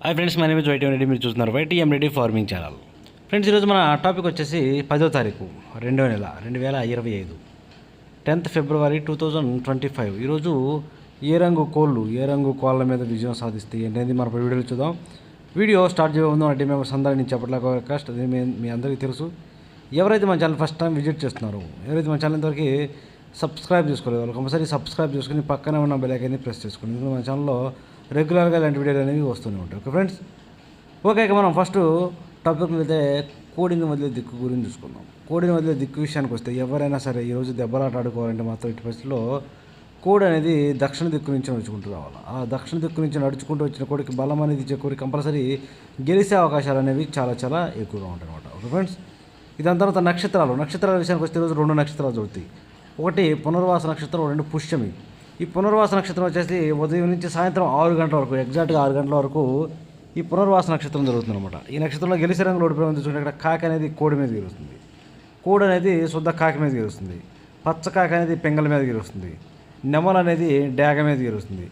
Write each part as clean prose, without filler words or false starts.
Hi friends, my name is YTM Reddy. మీరు చూస్తున్నారు YTM Reddy farming channel. Friends, ఈరోజు మన టాపిక్ వచ్చేసి 10వ తారీఖు 2వ నెల 2025 10th February 2025. ఈరోజు ఏ రంగు కోళ్ళ మీద విజయం సాధిస్తాయి అనేది మన వీడియోలో చూద్దాం. వీడియో స్టార్ట్ చేయబోతుందో అంటే మెంబర్స్ అందరినీ చెప్పట్లేక రిక్వెస్ట్, అది మీ అందరికీ తెలుసు. ఎవరైతే మన ఛానల్ ఫస్ట్ టైం విజిట్ చేస్తున్నారో, ఎవరైతే మన ఛానల్ ఇంతవరకు సబ్స్క్రైబ్ చేసుకోలేదు, వాళ్ళు కంపల్సరీ సబ్స్క్రైబ్ చేసుకుని పక్కనే ఉన్న బెల్ ఐకాన్ని ప్రెస్ చేసుకోండి. ఎందుకంటే మన ఛానల్లో రెగ్యులర్గా ఇలాంటి వీడియోలు అనేవి వస్తూనే ఉంటాయి. ఓకే ఫ్రెండ్స్, ఓకే ఇక మనం ఫస్ట్ టాపిక్ అయితే కోడిని వదిలే దిక్కు గురించి చూసుకుందాం. కోడిని వదిలే దిక్కు విషయానికి వస్తే ఎవరైనా సరే ఈరోజు దెబ్బలాట ఆడుకోవాలంటే మాత్రం ఇటు పరిస్థితుల్లో కోడి అనేది దక్షిణ దిక్కు నుంచి నడుచుకుంటూ రావాలి. ఆ దక్షిణ దిక్కు నుంచి నడుచుకుంటూ వచ్చిన కోడికి బలం అనేది ఇచ్చే కోడి కంపల్సరీ గెలిచే అవకాశాలు అనేవి చాలా చాలా ఎక్కువగా ఉంటాయి అన్నమాట. ఓకే ఫ్రెండ్స్, ఇదాని తర్వాత నక్షత్రాల విషయానికి వస్తే ఈరోజు 2 నక్షత్రాలు దొరుకుతాయి. ఒకటి పునర్వాస నక్షత్రం, 2 పుష్యమి. ఈ పునర్వాస నక్షత్రం వచ్చేసి ఉదయం నుంచి సాయంత్రం 6 గంటల వరకు, ఎగ్జాక్ట్గా 6 గంటల వరకు ఈ పునర్వాస నక్షత్రం జరుగుతుంది అనమాట. ఈ నక్షత్రంలో గెలిచే రంగులు ఓడిపోయి చూసుకుంటే ఇక్కడ కాకి అనేది కోడి మీద గెలుస్తుంది, కోడి అనేది శుద్ధ కాకి మీద గెలుస్తుంది, పచ్చ కాకి అనేది పెంగల మీద గెలుస్తుంది, నెమల అనేది డేగ మీద గెలుస్తుంది,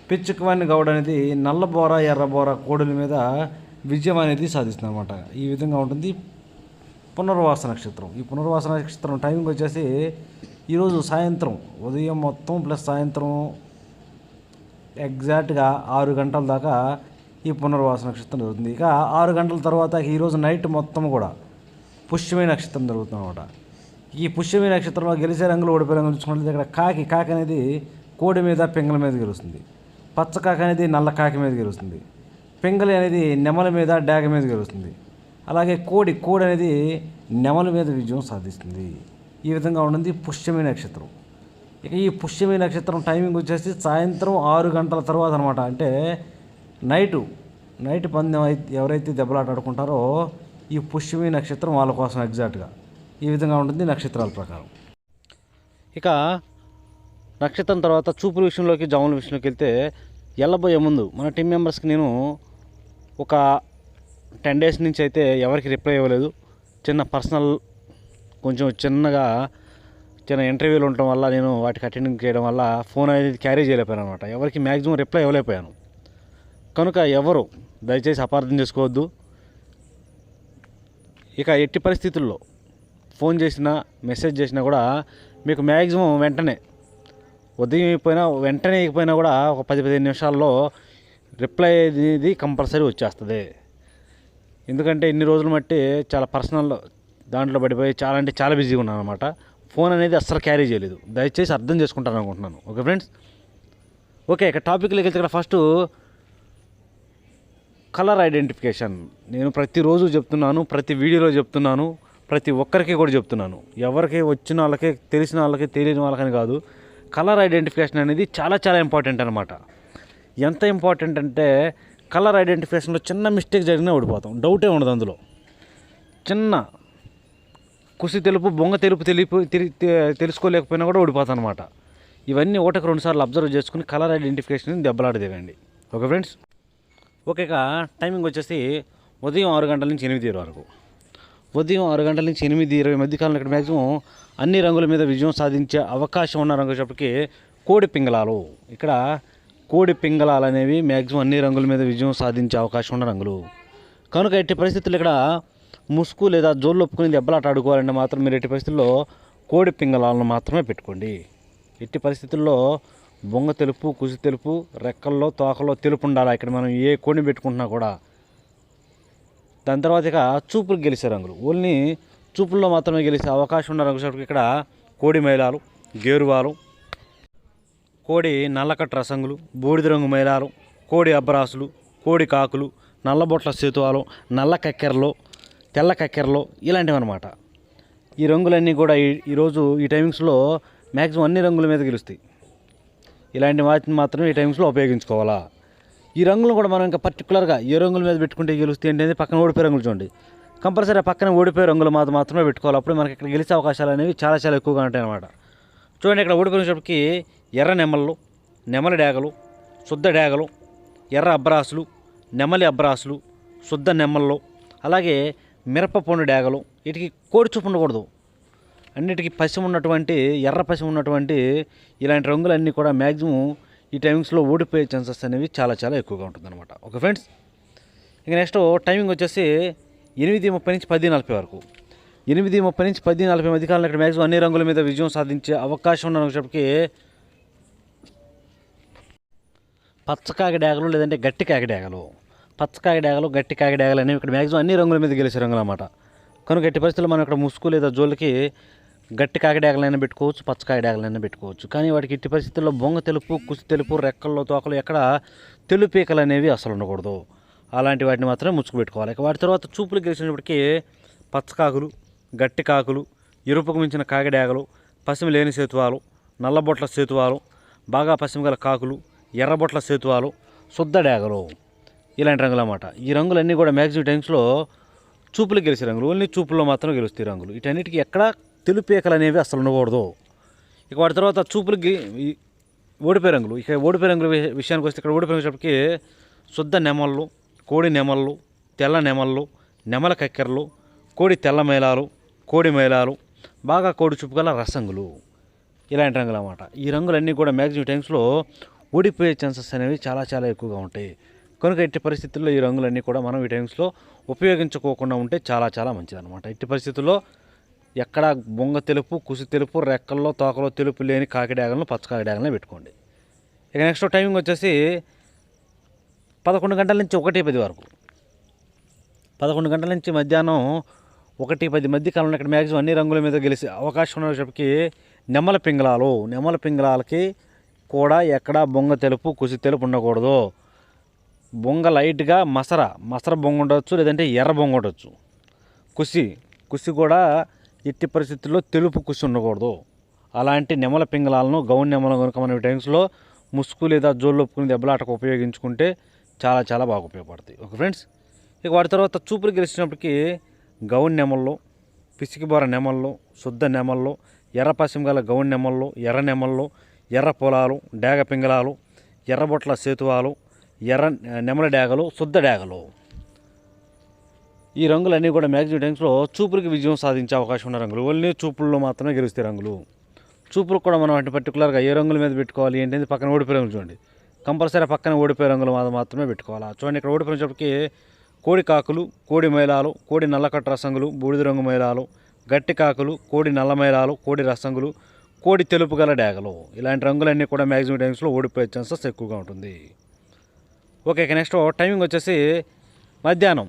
పిచ్చుకవాణి గౌడ అనేది నల్లబోర ఎర్రబోర కోడుల మీద విజయం అనేది సాధిస్తుంది అనమాట. ఈ విధంగా ఉంటుంది పునర్వాస నక్షత్రం. ఈ పునర్వాస నక్షత్రం టైమింగ్ వచ్చేసి ఈరోజు సాయంత్రం, ఉదయం మొత్తం ప్లస్ సాయంత్రం ఎగ్జాక్ట్గా 6 గంటల దాకా ఈ పునర్వాస నక్షత్రం జరుగుతుంది. ఇక 6 గంటల తర్వాత ఈరోజు నైట్ మొత్తం కూడా పుష్యమి నక్షత్రం జరుగుతుంది అనమాట. ఈ పుష్యమి నక్షత్రంలో గెలిచే రంగులు ఓడిపోయే రంగులు చూసుకున్నట్లయితే ఇక్కడ కాకి అనేది కోడి మీద పెంగల మీద గెలుస్తుంది, పచ్చ కాకి అనేది నల్ల కాకి మీద గెలుస్తుంది, పెంగలి అనేది నెమల మీద డేగ మీద గెలుస్తుంది, అలాగే కోడి అనేది నెమల మీద విజయం సాధిస్తుంది. ఈ విధంగా ఉంటుంది పుష్యమి నక్షత్రం. ఇక ఈ పుష్యమి నక్షత్రం టైమింగ్ వచ్చేసి సాయంత్రం 6 గంటల తర్వాత అనమాట. అంటే నైట్ పందెం ఎవరైతే దెబ్బలాట ఆడుకుంటారో ఈ పుష్యమి నక్షత్రం వాళ్ళ కోసం ఎగ్జాక్ట్గా ఈ విధంగా ఉంటుంది నక్షత్రాల ప్రకారం. ఇక నక్షత్రం తర్వాత చూపుల విషయంలోకి, జాముల విషయంలోకి వెళ్తే వెళ్ళబోయే ముందు మన టీం మెంబర్స్కి నేను ఒక 10 days నుంచి అయితే ఎవరికి రిప్లై ఇవ్వలేదు. చిన్న పర్సనల్ కొంచెం చిన్న ఇంటర్వ్యూలు ఉండటం వల్ల నేను వాటికి అటెండింగ్ చేయడం వల్ల ఫోన్ అనేది క్యారీ చేయలేకపోయాను అనమాట. ఎవరికి మ్యాక్సిమం రిప్లై ఇవ్వలేకపోయాను. కనుక ఎవరు దయచేసి అపార్థం చేసుకోవద్దు. ఇక ఎట్టి పరిస్థితుల్లో ఫోన్ చేసినా మెసేజ్ చేసినా కూడా మీకు మ్యాక్సిమం ఉదయం వెంటనే ఇకపోయినా కూడా ఒక 10-15 నిమిషాల్లో రిప్లై అనేది కంపల్సరీ వచ్చేస్తుంది. ఎందుకంటే ఇన్ని రోజులు మట్టి చాలా పర్సనల్ దాంట్లో పడిపోయి చాలా బిజీగా ఉన్నాను అనమాట. ఫోన్ అనేది అస్సలు క్యారీ చేయలేదు. దయచేసి అర్థం చేసుకుంటాను అనుకుంటున్నాను. ఓకే ఫ్రెండ్స్, ఓకే ఇక టాపిక్లోకి వెళ్తే ఇక్కడ ఫస్ట్ కలర్ ఐడెంటిఫికేషన్. నేను ప్రతిరోజు చెప్తున్నాను, ప్రతి వీడియోలో చెప్తున్నాను, ప్రతి ఒక్కరికి కూడా చెప్తున్నాను. ఎవరికి వచ్చిన వాళ్ళకి, తెలిసిన వాళ్ళకి, తెలియని వాళ్ళకని కాదు. కలర్ ఐడెంటిఫికేషన్ అనేది చాలా చాలా ఇంపార్టెంట్ అనమాట. ఎంత ఇంపార్టెంట్ అంటే కలర్ ఐడెంటిఫికేషన్లో చిన్న మిస్టేక్ జరిగినా ఓడిపోతాం, డౌటే ఉండదు అందులో. చిన్న కుసి తెలుపు, బొంగ తెలుపు తెలుసుకోలేకపోయినా కూడా ఓడిపోతాం అనమాట. ఇవన్నీ 1-2 సార్లు అబ్జర్వ్ చేసుకుని కలర్ ఐడెంటిఫికేషన్ దెబ్బలాట దిగండి. ఓకే ఫ్రెండ్స్, ఓకే ఇక టైమింగ్ వచ్చేసి ఉదయం 6 గంటల నుంచి 8 వరకు. ఉదయం 6 గంటల నుంచి 8-20 మధ్య కాలంలో ఇక్కడ మ్యాక్సిమం అన్ని రంగుల మీద విజయం సాధించే అవకాశం ఉన్న రంగు చెప్పటికి కోడి పింగళాలు. ఇక్కడ కోడి పింగళాలు అనేవి మ్యాక్సిమం అన్ని రంగుల మీద విజయం సాధించే అవకాశం ఉన్న రంగులు. కనుక ఎట్టి పరిస్థితుల్లో ఇక్కడ ముసుగు లేదా జోళ్ళు ఒప్పుకుని దెబ్బలాట ఆడుకోవాలంటే మాత్రం మీరు ఎట్టి పరిస్థితుల్లో కోడి పింగళాలను మాత్రమే పెట్టుకోండి. ఎట్టి పరిస్థితుల్లో బొంగ తెలుపు, కుసి తెలుపు, రెక్కల్లో తోకల్లో తెలుపు ఉండాలి ఇక్కడ మనం ఏ కోడిని పెట్టుకుంటున్నా కూడా. దాని తర్వాత ఇక చూపులు గెలిచే రంగులు, ఓన్లీ చూపుల్లో మాత్రమే గెలిచే అవకాశం ఉన్న రంగు ఇక్కడ కోడి మైలాలు, గేరువాలు, కోడి నల్లకట్ట రసంగులు, బూడిద రంగు మైలాలు, కోడి అబ్బరాసులు, కోడి కాకులు, నల్లబొట్ల సేతువాలు, నల్ల కక్కెరలు, తెల్ల కక్కెరలు, ఇలాంటివి అనమాట. ఈ రంగులన్నీ కూడా ఈరోజు ఈ టైమింగ్స్లో మ్యాక్సిమం అన్ని రంగుల మీద గెలుస్తాయి. ఇలాంటి వాటిని మాత్రమే ఈ టైమ్స్లో ఉపయోగించుకోవాలా. ఈ రంగులు కూడా మనం ఇంకా పర్టికులర్గా ఏ రంగుల మీద పెట్టుకుంటే గెలుస్తాయి ఏంటంటే పక్కన ఓడిపోయే రంగులు చూడండి. కంపల్సరీ పక్కన ఓడిపోయే రంగులు మాత్రమే పెట్టుకోవాలి. అప్పుడు మనకి ఇక్కడ గెలిచే అవకాశాలు అనేవి చాలా చాలా ఎక్కువగా ఉంటాయి అన్నమాట. చూడండి, ఇక్కడ ఓడిపోయినప్పటికీ ఎర్ర నెమళ్ళు, నెమలి డేగలు, శుద్ధ డేగలు, ఎర్ర అబ్బరాసులు, నెమలి అబ్బరాసులు, శుద్ధ నెమళ్ళు, అలాగే మిరప పండు డేగలు. వీటికి కోడి చూపు ఉండకూడదు. అన్నిటికీ పసి ఉన్నటువంటి, ఎర్ర పసి ఉన్నటువంటి ఇలాంటి రంగులన్నీ కూడా మ్యాక్సిమం ఈ టైమింగ్స్లో ఓడిపోయే ఛాన్సెస్ అనేవి చాలా చాలా ఎక్కువగా ఉంటుంది అనమాట. ఓకే ఫ్రెండ్స్, ఇక నెక్స్ట్ టైమింగ్ వచ్చేసి 8:30 నుంచి 10:40 వరకు. 8:30 నుంచి 10:40 మధ్య కాలంలో ఇక్కడ మ్యాక్సిమం అన్ని రంగుల మీద విజయం సాధించే అవకాశం ఉన్నప్పటికీ పచ్చ కాకిడాగలు లేదంటే గట్టి కాకిడాగలు, పచ్చ కాకిడాగలు గట్టి కాకిడాగలు అనేవి ఇక్కడ మ్యాక్సిమం అన్ని రంగుల మీద గెలిచే రంగులు అన్నమాట. కనుక ఎట్టి పరిస్థితుల్లో మనం ఇక్కడ ముసుగు లేదా జోళ్ళకి గట్టి కాకిడాగలైనా పెట్టుకోవచ్చు, పచ్చ కాకిడాగలైనా పెట్టుకోవచ్చు. కానీ వాటికి ఎట్టి పరిస్థితుల్లో బొంగ తెలుపు, కుసి తెలుపు, రెక్కల్లో తోకలు ఎక్కడ తెలుపీకలు అనేవి అసలు ఉండకూడదు. అలాంటి వాటిని మాత్రమే ముసుగు పెట్టుకోవాలి. ఇక వాటి తర్వాత చూపులు గెలిచినప్పటికీ పచ్చ కాకులు, గట్టి కాకులు, ఎరుపుకు మించిన కాకిడాగలు, పసిమి లేని సేతువాలు, నల్లబొట్ల సేతువాలు, బాగా పసిమి గల కాకులు, ఎర్రబొట్ల సేతువాలు, శుద్ధ డాగలు, ఇలాంటి రంగులు అన్నమాట. ఈ రంగులన్నీ కూడా మ్యాక్సిమం టైమ్స్లో చూపులు గెలిచే రంగులు, ఓన్లీ చూపుల్లో మాత్రం గెలుస్తాయి రంగులు. వీటన్నిటికీ ఎక్కడ తెలుపేకలు అనేవి అసలు ఉండకూడదు. ఇక వాటి తర్వాత చూపులకి ఓడిపోయే రంగులు. ఇక ఓడిపోయే రంగుల విషయానికి వస్తే ఇక్కడ ఓడిపోయే వచ్చేటప్పటికి శుద్ధ నెమళ్ళు, కోడి నెమళ్ళు, తెల్ల నెమళ్ళు, నెమల కక్కెరలు, కోడి తెల్ల మైలాలు, కోడి మైలాలు, బాగా కోడి చూపు గల రసంగులు, ఇలాంటి రంగులు అన్నమాట. ఈ రంగులన్నీ కూడా మ్యాక్సిమం టైమ్స్లో ఓడిపోయే ఛాన్సెస్ అనేవి చాలా చాలా ఎక్కువగా ఉంటాయి. కనుక ఎట్టి పరిస్థితుల్లో ఈ రంగులన్నీ కూడా మనం ఈ టైమ్స్లో ఉపయోగించుకోకుండా ఉంటే చాలా చాలా మంచిదన్నమాట. ఎట్టి పరిస్థితుల్లో ఎక్కడ బొంగ తెలుపు, కుసి తెలుపు, రెక్కల్లో తోకలో తెలుపు లేని కాకిడాగలను, పచ్చ కాకిడాగలను పెట్టుకోండి. ఇక నెక్స్ట్ టైమింగ్ వచ్చేసి 11 గంటల నుంచి 1:10 వరకు. 11 గంటల నుంచి మధ్యాహ్నం 1:10 మధ్య కాలంలో ఇక్కడ మ్యాక్సిమం అన్ని రంగుల మీద గెలిచే అవకాశం ఉన్నప్పటికీ నెమల పింగళాలకి కూడా ఎక్కడ బొంగ తెలుపు, కుసి తెలుపు ఉండకూడదు. బొంగ లైట్గా మసర బొంగ ఉండవచ్చు, లేదంటే ఎర్ర బొంగ ఉండవచ్చు. కుసి కూడా ఎట్టి పరిస్థితుల్లో తెలుపు కుసి ఉండకూడదు. అలాంటి నెమల పింగళాలను, గౌన్ నెమలను కనుక మనం ఈ టైమ్స్లో ముసుగు లేదా జోళ్ళు ఒప్పుకుని దెబ్బలాటకు ఉపయోగించుకుంటే చాలా చాలా బాగా ఉపయోగపడతాయి. Okay friends. ఇక వాటి తర్వాత చూపులు గెలిచినప్పటికీ గౌన్ నెమళ్ళు, పిసికిబొర నెమళ్ళు, శుద్ధ నెమళ్ళు, ఎర్ర పసిమి గల గౌన్ నెమళ్ళు, ఎర్ర నెమళ్ళు, ఎర్ర పొలాలు, డేగ పింగళాలు, ఎర్రబొట్ల సేతువాలు, ఎర్ర నెమల డాగలు, శుద్ధ డాగలు, ఈ రంగులన్నీ కూడా మ్యాక్సిమం టైమ్స్లో చూపులకి విజయం సాధించే అవకాశం ఉన్న రంగులు. ఓన్లీ చూపుల్లో మాత్రమే గెలుస్తాయి రంగులు. చూపులకు కూడా మనం అంటే పర్టికులర్గా ఏ రంగుల మీద పెట్టుకోవాలి ఏంటంటే పక్కన ఓడిపోయే రంగులు చూడండి. కంపల్సరీ పక్కన ఓడిపోయే రంగులు మాత్రమే పెట్టుకోవాలి. చూడండి ఇక్కడ ఓడిపోయినప్పటికీ కోడి కాకులు, కోడి మైలాలు, కోడి నల్లకట్ట రసంగులు, బూడిద రంగు మైలాలు, గట్టి కాకులు, కోడి నల్ల మైలాలు, కోడి రసంగులు, కోడి తెలుపు గల డాగలు, ఇలాంటి రంగులన్నీ కూడా మ్యాక్సిమం టైమ్స్లో ఓడిపోయే ఛాన్సెస్ ఎక్కువగా ఉంటుంది. ఓకే. నెక్స్ట్ టైమింగ్ వచ్చేసి మధ్యాహ్నం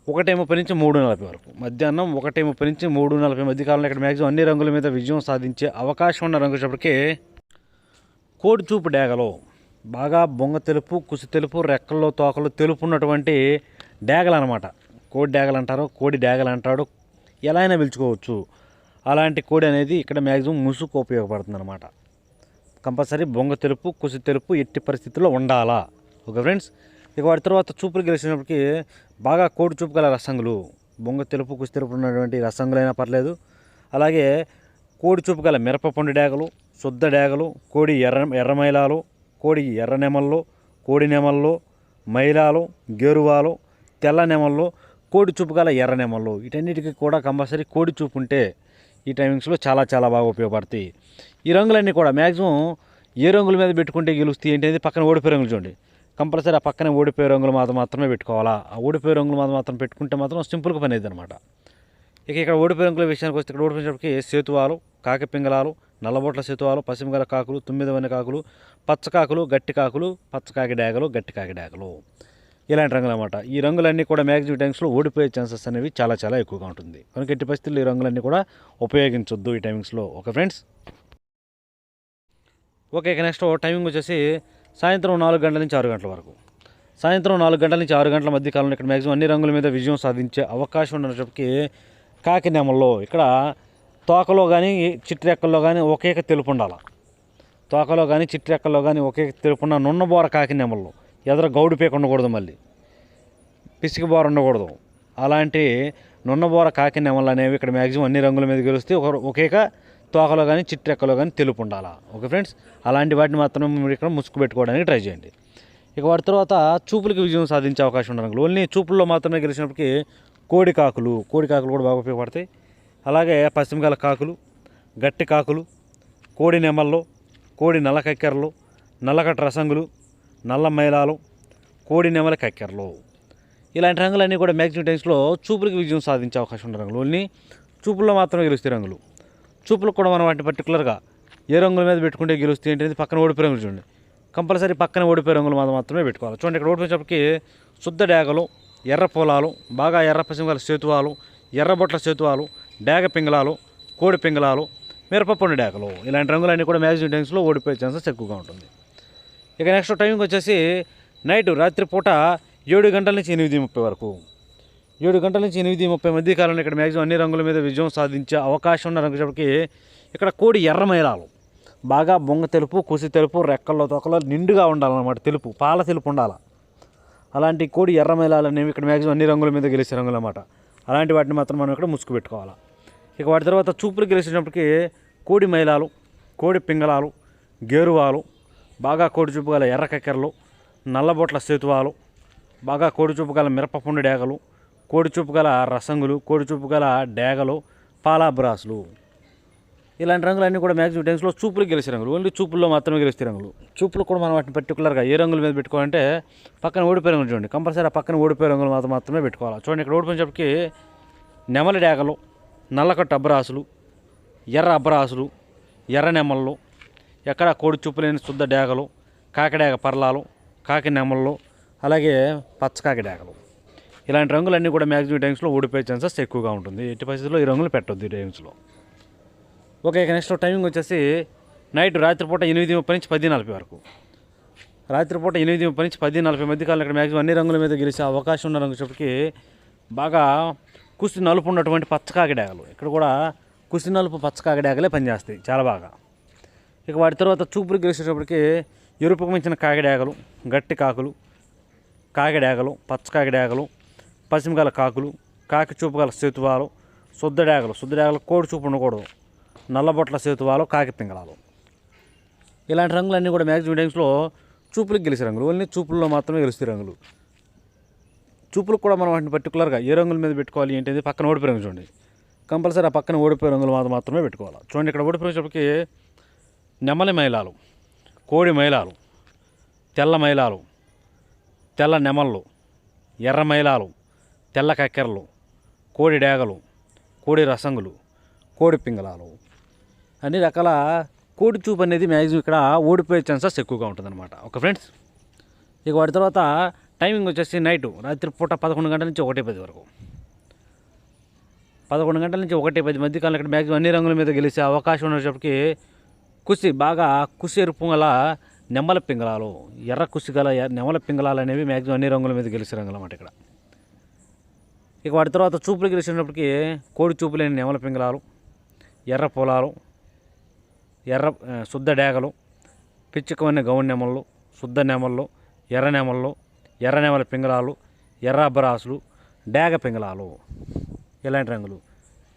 1:30 నుంచి 3:40 వరకు. మధ్యాహ్నం 1:30 నుంచి 3:40 మధ్య కాలంలో ఇక్కడ మ్యాక్సిమం అన్ని రంగుల మీద విజయం సాధించే అవకాశం ఉన్న రంగు వచ్చేప్పటికీ కోడి చూపు డాగలు, బాగా బొంగ తెలుపు, కుసి తెలుపు, రెక్కల్లో తోకలు తెలుపు ఉన్నటువంటి డాగలు అనమాట. కోడి డాగలు అంటారు, కోడి డాగలు అంటాడు, ఎలా అయినా పిలుచుకోవచ్చు. అలాంటి కోడి అనేది ఇక్కడ మ్యాక్సిమం ముసుగు ఉపయోగపడుతుంది అనమాట. కంపల్సరీ బొంగ తెలుపు, కుసి తెలుపు ఎట్టి పరిస్థితుల్లో ఉండాలా. Okay friends. ఇక వాటి తర్వాత చూపులు గెలిచినప్పటికీ బాగా కోడి చూపు గల రసంగులు, బొంగ తెలుపు, కుసి తెలుపు ఉన్నటువంటి రసంగులైనా పర్లేదు. అలాగే కోడి చూపు గల మిరపపండు డాగలు, శుద్ధ డాగలు, కోడి ఎర్ర మైలాలు, కోడి ఎర్ర నెమళ్ళు, కోడి నెమళ్ళు, మైలాలు, గేరువాలు, తెల్ల నెమళ్ళు, కోడి చూపు గల ఎర్ర నెమళ్ళు, వీటన్నిటికీ కూడా కంపల్సరీ కోడి చూపు ఉంటే ఈ టైమింగ్స్లో చాలా చాలా బాగా ఉపయోగపడతాయి. ఈ రంగులన్నీ కూడా మ్యాక్సిమం ఏ రంగుల మీద పెట్టుకుంటే గెలుస్తాయి ఏంటనేది పక్కన ఓడిపోయే రంగులు చూడండి. కంపల్సరీ ఆ పక్కనే ఓడిపోయే రంగులు మాత్రమే పెట్టుకోవాలా. ఆ ఓడిపోయే రంగులు మాత్రం పెట్టుకుంటే మాత్రం సింపుల్గా పని అయింది అనమాట. ఇక ఇక్కడ ఓడిపోయే రంగుల విషయానికి వస్తే ఇక్కడ ఓడిపోయినప్పటికీ సేతువాలు, కాకి పింగళాలు, నల్లబొట్ల సేతువాలు, పసిమిగల కాకులు, తుమ్మిదవని కాకులు, పచ్చ కాకులు, గట్టి కాకులు, పచ్చ కాకి డాగలు, గట్టి కాకి డాగలు, ఇలాంటి రంగులు అన్నమాట. ఈ రంగులన్నీ కూడా మ్యాక్సిమం టైమ్స్లో ఓడిపోయే ఛాన్సెస్ అనేవి చాలా చాలా ఎక్కువగా ఉంటుంది. కనుక ఎట్టి పరిస్థితుల్లో ఈ రంగులన్నీ కూడా ఉపయోగించొద్దు ఈ టైమింగ్స్లో. Okay friends. ఓకే. ఇక నెక్స్ట్ టైమింగ్ వచ్చేసి సాయంత్రం 4 గంటల నుంచి 6 గంటల వరకు. సాయంత్రం 4 గంటల నుంచి 6 గంటల మధ్య కాలంలో ఇక్కడ మ్యాక్సిమం అన్ని రంగుల మీద విజయం సాధించే అవకాశం ఉన్నప్పటికీ కాకి నెమల్లో ఇక్కడ తోకలో కానీ చిట్రెక్కల్లో కానీ ఒకేక తెలుపు ఉండాలి. తోకలో కానీ చిట్రెక్కల్లో కానీ ఒకేక తెలుపున్న నున్నబోర కాకి నెమల్లో ఎదర గౌడు పీక ఉండకూడదు, మళ్ళీ పిసికి బోర ఉండకూడదు. అలాంటి నున్నబోర కాకి నెమళ్ళు అనేవి ఇక్కడ మ్యాక్సిమం అన్ని రంగుల మీద గెలిస్తే ఒకేక తోకలో కానీ చిట్రెక్కలో కానీ తెలుపు ఉండాలా. Okay friends. అలాంటి వాటిని మాత్రం మీరు ఇక్కడ ముసుగు పెట్టుకోవడానికి ట్రై చేయండి. ఇక వాటి తర్వాత చూపులకి విజయం సాధించే అవకాశం ఉన్న రంగులు ఓన్లీ చూపుల్లో మాత్రమే గెలిచినప్పటికీ కోడి కాకులు కూడా బాగా ఉపయోగపడతాయి. అలాగే పశ్చిమగల కాకులు, గట్టి కాకులు, కోడి నెమళ్ళు, కోడి నల్ల కక్కెరలు, నల్లకట్ట రసంగులు, నల్ల మైలాలు, కోడి నెమల కక్కెరలు, ఇలాంటి రంగులన్నీ కూడా మ్యాక్సిమం టైమ్స్లో చూపులకి విజయం సాధించే అవకాశం ఉన్న రంగులు. ఓన్లీ చూపుల్లో మాత్రమే గెలుస్తాయి రంగులు. చూపులకు కూడా మనం వాటిని పర్టికులర్గా ఏ రంగుల మీద పెట్టుకుంటే గెలుస్తాయి ఏంటనేది పక్కన ఓడిపోయే రంగులు చూడండి. కంపల్సరీ పక్కన ఓడిపోయే రంగులు మాత్రమే పెట్టుకోవాలి. చూడండి ఇక్కడ ఓడిపోయేటప్పటికి శుద్ధ డేగలు, ఎర్ర పొలాలు, బాగా ఎర్ర పసిమగల సేతువాలు, ఎర్రబొట్ల సేతువాలు, డేగ పింగళాలు, కోడి పింగళాలు, మిరపపండు డేగలు, ఇలాంటి రంగులన్నీ కూడా మ్యాక్సిమం టైమ్స్లో ఓడిపోయే ఛాన్సెస్ ఎక్కువగా ఉంటుంది. ఇక నెక్స్ట్ టైమింగ్ వచ్చేసి నైట్ రాత్రిపూట 7 గంటల నుంచి 8:30 వరకు. 7 గంటల నుంచి 8:30 మధ్య కాలంలో ఇక్కడ మ్యాక్సిమం అన్ని రంగుల మీద విజయం సాధించే అవకాశం ఉన్న రంగుకి ఇక్కడ కోడి ఎర్ర మైలాలు, బాగా బొంగ తెలుపు, కుసి తెలుపు, రెక్కల్లో తొక్కలో నిండుగా ఉండాలన్నమాట. తెలుపు, పాల తెలుపు ఉండాలి. అలాంటి కోడి ఎర్ర మైలాలు అనేవి ఇక్కడ మ్యాక్సిమం అన్ని రంగుల మీద గెలిచే రంగులు అన్నమాట. అలాంటి వాటిని మాత్రం మనం ఇక్కడ ముసుగు పెట్టుకోవాలి. ఇక వాటి తర్వాత చూపులు గెలిచినప్పటికీ కోడి మైలాలు, కోడి పింగళాలు, గేరువాలు, బాగా కోడి చూపు గల ఎర్ర కక్కెరలు, నల్లబొట్ల సేతువాలు, బాగా కోడి చూపు గల మిరపపండు డేగలు, కోడి చూపు గల రసంగులు, కోడి చూపు గల డేగలు, పాలాబ్రాసులు, ఇలాంటి రంగులన్నీ కూడా మ్యాక్సిమం టైమ్స్లో చూపులు గెలిచే రంగులు. ఓన్లీ చూపుల్లో మాత్రమే గెలిచే రంగులు. చూపులు కూడా మనం వాటిని పర్టికులర్గా ఏ రంగుల మీద పెట్టుకోవాలంటే పక్కన ఓడిపోయే రంగులు చూడండి. కంపల్సరీ ఆ పక్కన ఓడిపోయే రంగులు మాత్రమే పెట్టుకోవాలి. చూడండి ఇక్కడ ఓడిపోయినప్పటికీ నెమలి డేగలు, నల్లకట్టు అబ్రాసులు, ఎర్ర అబ్రాసులు, ఎర్ర నెమళ్ళు, ఎక్కడ కోడి చూపు లేని శుద్ధ డేగలు, కాకిడేగ పర్లాలు, కాకి నెమళ్ళు, అలాగే పచ్చకాకి డేగలు, ఇలాంటి రంగులన్నీ కూడా మ్యాక్సిమం టైమ్స్లో ఓడిపోయే ఛాన్సెస్ ఎక్కువగా ఉంటుంది. ఎట్టి పరిస్థితుల్లో ఈ రంగులు పెట్టొద్దు ఈ టైమ్స్లో. ఓకే, ఇక నెక్స్ట్ టైమింగ్ వచ్చేసి నైట్ రాత్రిపూట 8:30 నుంచి 10:40 వరకు. రాత్రిపూట 8:30 నుంచి 10:40 మధ్య కాలంలో ఇక్కడ మ్యాక్సిమం అన్ని రంగుల మీద గెలిచే అవకాశం ఉన్న రంగు చెప్పటికి బాగా కుసి నలుపు ఉన్నటువంటి పచ్చకాకి డేగలు. ఇక్కడ కూడా కుసి నలుపు పచ్చకాకి డేగలే పనిచేస్తాయి చాలా బాగా. ఇక వాటి తర్వాత చూపులు గెలిచేటప్పటికి ఎరుపుకు మించిన కాకిడేగలు, గట్టి కాకులు, కాకిడేగలు, పచ్చకాకి డేగలు, పసిమిగల కాకులు, కాకి చూపు గల సేతువాలు, శుద్ధ డేగలు కోడి చూపు ఉండకూడదు, నల్లబొట్ల సేతువాలు, కాకి పింగళాలు, ఇలాంటి రంగులన్నీ కూడా మ్యాక్సిమం టైమ్స్లో చూపులకు గెలిచే రంగులు. ఓన్లీ చూపుల్లో మాత్రమే గెలుస్తాయి రంగులు. చూపులకు కూడా మనం వాటిని పర్టికులర్గా ఏ రంగుల మీద పెట్టుకోవాలి ఏంటంటే పక్కన ఓడిపోయే రంగు చూడండి. కంపల్సరీ ఆ పక్కన ఓడిపోయే రంగులు మాత్రమే పెట్టుకోవాలి. చూడండి ఇక్కడ ఓడిపోయేటప్పటికి నెమలి మైలాలు, కోడి మైలాలు, తెల్ల మైలాలు, తెల్ల నెమళ్ళు, ఎర్ర మైలాలు, తెల్ల కక్కెరలు, కోడి డేగలు, కోడి రసంగులు, కోడి పింగళాలు, అన్ని రకాల కోడి చూపు అనేది మ్యాక్సిమం ఇక్కడ ఓడిపోయే ఛాన్సెస్ ఎక్కువగా ఉంటుందన్నమాట. ఓకే ఫ్రెండ్స్, ఇక వాటి తర్వాత టైమింగ్ వచ్చేసి నైటు రాత్రిపూట 11 గంటల నుంచి 1:10 వరకు. 11 గంటల నుంచి 1:10 మధ్య కాలంలో ఇక్కడ మ్యాక్సిమం అన్ని రంగుల మీద గెలిచే అవకాశం ఉన్నప్పటికీ కుసి ఎరుపు గల నెమల పింగళాలు, ఎర్ర కుసి గల నెమల పింగళాలు అనేవి మ్యాక్సిమం అన్ని రంగుల మీద గెలిచే రంగులు అన్నమాట ఇక్కడ. ఇక వాటి తర్వాత చూపులు గెలిచినప్పటికీ కోడి చూపు లేని నెమల పింగళాలు, ఎర్ర పొలాలు, ఎర్ర శుద్ధ డేగలు, పిచ్చుకవన్నీ గౌన్ నెమళ్ళు, శుద్ధ నెమళ్ళు, ఎర్ర నెమళ్ళు, ఎర్ర నెమల పింగళాలు, ఎర్ర అబ్బరాసులు, డేగ పింగళాలు, ఇలాంటి రంగులు.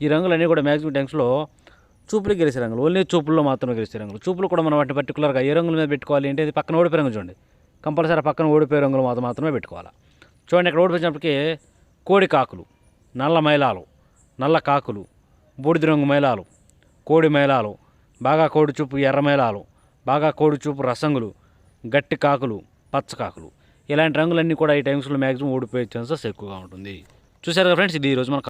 ఈ రంగులన్నీ కూడా మ్యాక్సిమం టైమ్స్లో చూపులు గెలిచే రంగులు. ఓన్లీ చూపుల్లో మాత్రమే గెలిచే రంగులు. చూపులు కూడా మనం వాటిని పర్టికులర్గా ఏ రంగుల మీద పెట్టుకోవాలి అంటే ఇది పక్కన ఓడిపోయే రంగు చూడండి. కంపల్సరీ పక్కన ఓడిపోయే రంగులు మాత్రమే పెట్టుకోవాలి. చూడండి ఇక్కడ ఓడిపోయినప్పటికీ కోడి కాకులు, నల్ల మైలాలు, నల్ల కాకులు, బూడిద రంగు మైలాలు, కోడి మైలాలు, బాగా కోడి చూపు ఎర్ర మైలాలు, బాగా కోడి చూపు రసంగులు, గట్టి కాకులు, పచ్చ కాకులు, ఇలాంటి రంగులన్నీ కూడా ఈ టైమ్స్లో మ్యాక్సిమం ఓడిపోయే ఛాన్సెస్ ఎక్కువగా ఉంటుంది. చూసారు కదా ఫ్రెండ్స్, ఇది ఈరోజు మన